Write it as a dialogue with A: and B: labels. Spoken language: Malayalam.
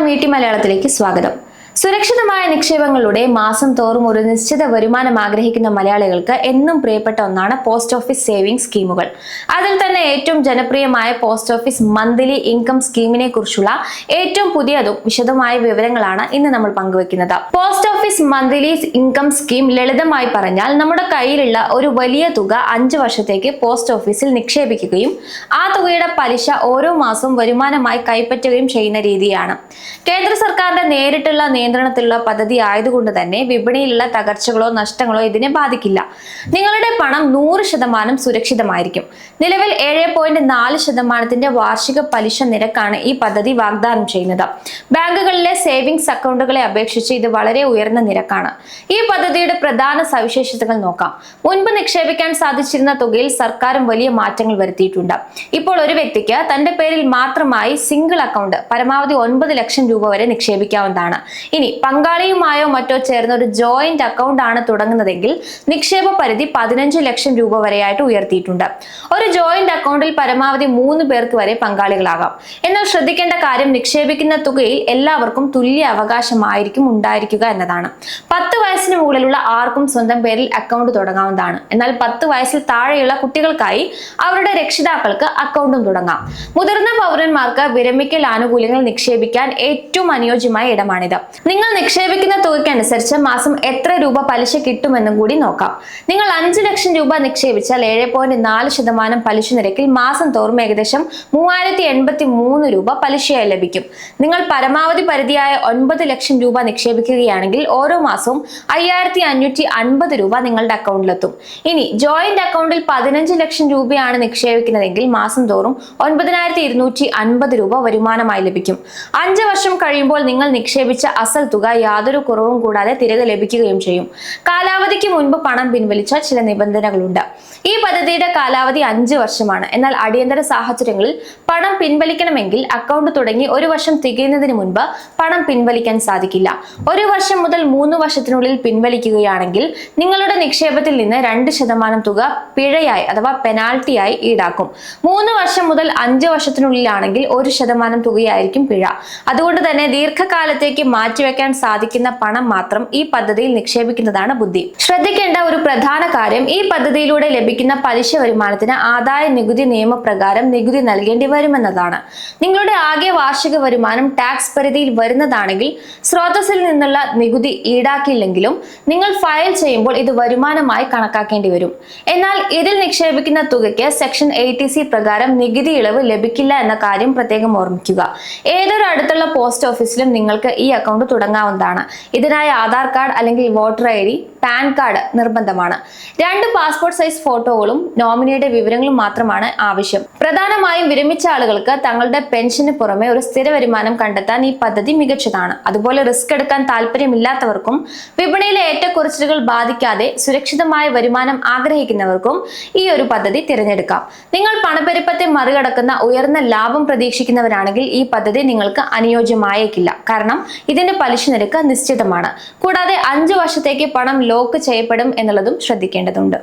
A: നമസ്കാരം, വീട്ടി മലയാളത്തിലേക്ക് സ്വാഗതം. സുരക്ഷിതമായ നിക്ഷേപങ്ങളുടെ മാസം തോറും ഒരു നിശ്ചിത വരുമാനം ആഗ്രഹിക്കുന്ന മലയാളികൾക്ക് എന്നും പ്രിയപ്പെട്ട ഒന്നാണ് പോസ്റ്റ് ഓഫീസ് സേവിംഗ് സ്കീമുകൾ. അതിൽ തന്നെ ഏറ്റവും ജനപ്രിയമായ പോസ്റ്റ് ഓഫീസ് മന്ത്ലി ഇൻകം സ്കീമിനെ കുറിച്ചുള്ള ഏറ്റവും പുതിയതും വിശദമായ വിവരങ്ങളാണ് ഇന്ന് നമ്മൾ പങ്കുവെക്കുന്നത്. Post office monthly income scheme ലളിതമായി പറഞ്ഞാൽ നമ്മുടെ കയ്യിലുള്ള ഒരു വലിയ തുക 5 വർഷത്തേക്ക് പോസ്റ്റ് ഓഫീസിൽ നിക്ഷേപിക്കുകയും ആ തുകയുടെ പലിശ ഓരോ മാസവും വരുമാനമായി കൈപ്പറ്റുകയും ചെയ്യുന്ന രീതിയാണ്. കേന്ദ്ര സർക്കാരിന്റെ നേരിട്ടുള്ള നിയന്ത്രണത്തിലുള്ള പദ്ധതി ആയതുകൊണ്ട് തന്നെ വിപണിയിലുള്ള തകർച്ചകളോ നഷ്ടങ്ങളോ ഇതിനെ ബാധിക്കില്ല. നിങ്ങളുടെ പണം 100% സുരക്ഷിതമായിരിക്കും. നിലവിൽ 7.4% വാർഷിക പലിശ നിരക്കാണ് ഈ പദ്ധതി വാഗ്ദാനം ചെയ്യുന്നത്. ബാങ്കുകളിലെ സേവിങ്സ് അക്കൗണ്ടുകളെ അപേക്ഷിച്ച് ഇത് വളരെ ഉയർന്ന നിരക്കാണ്. ഈ പദ്ധതിയുടെ പ്രധാന സവിശേഷതകൾ നോക്കാം. മുൻപ് നിക്ഷേപിക്കാൻ സാധിച്ചിരുന്ന തുകയിൽ സർക്കാരും വലിയ മാറ്റങ്ങൾ വരുത്തിയിട്ടുണ്ട്. ഇപ്പോൾ ഒരു വ്യക്തിക്ക് തന്റെ പേരിൽ മാത്രമായി സിംഗിൾ അക്കൗണ്ട് പരമാവധി 9 ലക്ഷം രൂപ വരെ നിക്ഷേപിക്കാവുന്നതാണ്. ഇനി പങ്കാളിയുമായോ മറ്റോ ചേർന്ന ഒരു ജോയിന്റ് അക്കൗണ്ട് ആണ് തുടങ്ങുന്നതെങ്കിൽ നിക്ഷേപ പരിധി 15 ലക്ഷം രൂപ വരെയായിട്ട് ഉയർത്തിയിട്ടുണ്ട്. ഒരു ജോയിന്റ് അക്കൗണ്ടിൽ പരമാവധി 3 പേർക്ക് വരെ പങ്കാളികളാകാം. എന്നാൽ ശ്രദ്ധിക്കേണ്ട കാര്യം, നിക്ഷേപിക്കുന്ന തുകയിൽ എല്ലാവർക്കും തുല്യ അവകാശമായിരിക്കും ഉണ്ടായിരിക്കുക എന്നതാണ്. 10 വയസ്സിന് മുകളിലുള്ള ആർക്കും സ്വന്തം പേരിൽ അക്കൗണ്ട് തുടങ്ങാവുന്നതാണ്. എന്നാൽ 10 വയസ്സിൽ താഴെയുള്ള കുട്ടികൾക്കായി അവരുടെ രക്ഷിതാക്കൾക്ക് അക്കൗണ്ടും തുടങ്ങാം. മുതിർന്ന പൗരന്മാർക്ക് വിരമിക്കൽ ആനുകൂല്യങ്ങൾ നിക്ഷേപിക്കാൻ ഏറ്റവും അനുയോജ്യമായ ഇടമാണിത്. നിങ്ങൾ നിക്ഷേപിക്കുന്ന തുകയ്ക്കനുസരിച്ച് മാസം എത്ര രൂപ പലിശ കിട്ടുമെന്നും കൂടി നോക്കാം. നിങ്ങൾ 5 ലക്ഷം രൂപ നിക്ഷേപിച്ചാൽ 7.4% പലിശ നിരക്കിൽ മാസം തോറും ഏകദേശം 3083 രൂപ പലിശയായി ലഭിക്കും. നിങ്ങൾ പരമാവധി പരിധിയായ 9 ലക്ഷം രൂപ നിക്ഷേപിക്കുകയാണെങ്കിൽ ഓരോ മാസവും 5550 രൂപ നിങ്ങളുടെ അക്കൗണ്ടിലെത്തും. ഇനി ജോയിന്റ് അക്കൗണ്ടിൽ 15 ലക്ഷം രൂപയാണ് നിക്ഷേപിക്കുന്നതെങ്കിൽ മാസം തോറും 9250 രൂപ വരുമാനമായി ലഭിക്കും. 5 വർഷം കഴിയുമ്പോൾ നിങ്ങൾ നിക്ഷേപിച്ച അസൽ തുക യാതൊരു കുറവും കൂടാതെ തിരികെ ലഭിക്കുകയും ചെയ്യും. കാലാവധിക്ക് മുൻപ് പണം പിൻവലിച്ച ചില നിബന്ധനകളുണ്ട്. ഈ പദ്ധതിയുടെ കാലാവധി 5 വർഷമാണ്. എന്നാൽ അടിയന്തര സാഹചര്യങ്ങളിൽ പണം പിൻവലിക്കണമെങ്കിൽ അക്കൗണ്ട് തുടങ്ങി 1 വർഷം തികയുന്നതിന് മുൻപ് പണം പിൻവലിക്കാൻ സാധിക്കില്ല. 1 വർഷം മുതൽ 3 വർഷത്തിനുള്ളിൽ പിൻവലിക്കുകയാണെങ്കിൽ നിങ്ങളുടെ നിക്ഷേപത്തിൽ നിന്ന് 2% തുക പിഴയായി അഥവാ പെനാൽറ്റിയായി ഈടാക്കും. 3 വർഷം മുതൽ 5 വർഷത്തിനുള്ളിലാണെങ്കിൽ 1% തുകയായിരിക്കും പിഴ. അതുകൊണ്ട് തന്നെ ദീർഘകാലത്തേക്ക് മാറ്റിവെക്കാൻ സാധിക്കുന്ന പണം മാത്രം ഈ പദ്ധതിയിൽ നിക്ഷേപിക്കുന്നതാണ് ബുദ്ധി. ശ്രദ്ധിക്കേണ്ട ഒരു പ്രധാന കാര്യം, ഈ പദ്ധതിയിലൂടെ ലഭിക്കുന്ന പലിശ വരുമാനത്തിന് ആദായ നികുതി നിയമപ്രകാരം നികുതി നൽകേണ്ടി വരുമെന്നതാണ്. നിങ്ങളുടെ ആകെ വാർഷിക വരുമാനം ടാക്സ് പരിധിയിൽ വരുന്നതാണെങ്കിൽ സ്രോതസ്സിൽ നിന്നുള്ള നികുതി ഈടാക്കില്ലെങ്കിലും നിങ്ങൾ ഫയൽ ചെയ്യുമ്പോൾ ഇത് വരുമാനമായി കണക്കാക്കേണ്ടി വരും. എന്നാൽ ഇതിൽ നിക്ഷേപിക്കുന്ന തുകയ്ക്ക് സെക്ഷൻ 80C പ്രകാരം നികുതി ഇളവ് ലഭിക്കില്ല എന്ന കാര്യം പ്രത്യേകം ഓർമ്മിക്കുക. ഏതൊരു അടുത്തുള്ള പോസ്റ്റ് ഓഫീസിലും നിങ്ങൾക്ക് ഈ അക്കൗണ്ട് തുടങ്ങാവുന്നതാണ്. ഇതിനായി ആധാർ കാർഡ് അല്ലെങ്കിൽ വോട്ടർ ID, പാൻ കാർഡ് നിർബന്ധമാണ്. 2 പാസ്പോർട്ട് സൈസ് ഫോട്ടോകളും നോമിനിയുടെ വിവരങ്ങളും മാത്രമാണ് ആവശ്യം. പ്രധാനമായും വിരമിച്ച ആളുകൾക്ക് തങ്ങളുടെ പെൻഷന് പുറമെ ഒരു സ്ഥിര വരുമാനം കണ്ടെത്താൻ ഈ പദ്ധതി മികച്ചതാണ്. അതുപോലെ റിസ്ക് എടുക്കാൻ താല്പര്യമില്ലാത്തവർക്കും വിപണിയിലെ ഏറ്റക്കുറച്ചിലുകൾ ബാധിക്കാതെ സുരക്ഷിതമായ വരുമാനം ആഗ്രഹിക്കുന്നവർക്കും ഈ ഒരു പദ്ധതി തിരഞ്ഞെടുക്കാം. നിങ്ങൾ പണപ്പെരുപ്പത്തെ മറികടക്കുന്ന ഉയർന്ന ലാഭം പ്രതീക്ഷിക്കുന്നവരാണെങ്കിൽ ഈ പദ്ധതി നിങ്ങൾക്ക് അനുയോജ്യമായേക്കില്ല. കാരണം ഇതിന്റെ പലിശ നിരക്ക് നിശ്ചിതമാണ്. കൂടാതെ 5 വർഷത്തേക്ക് പണം ലോക്ക് ചെയ്യപ്പെടും എന്നുള്ളതും ശ്രദ്ധിക്കേണ്ടതുണ്ട്.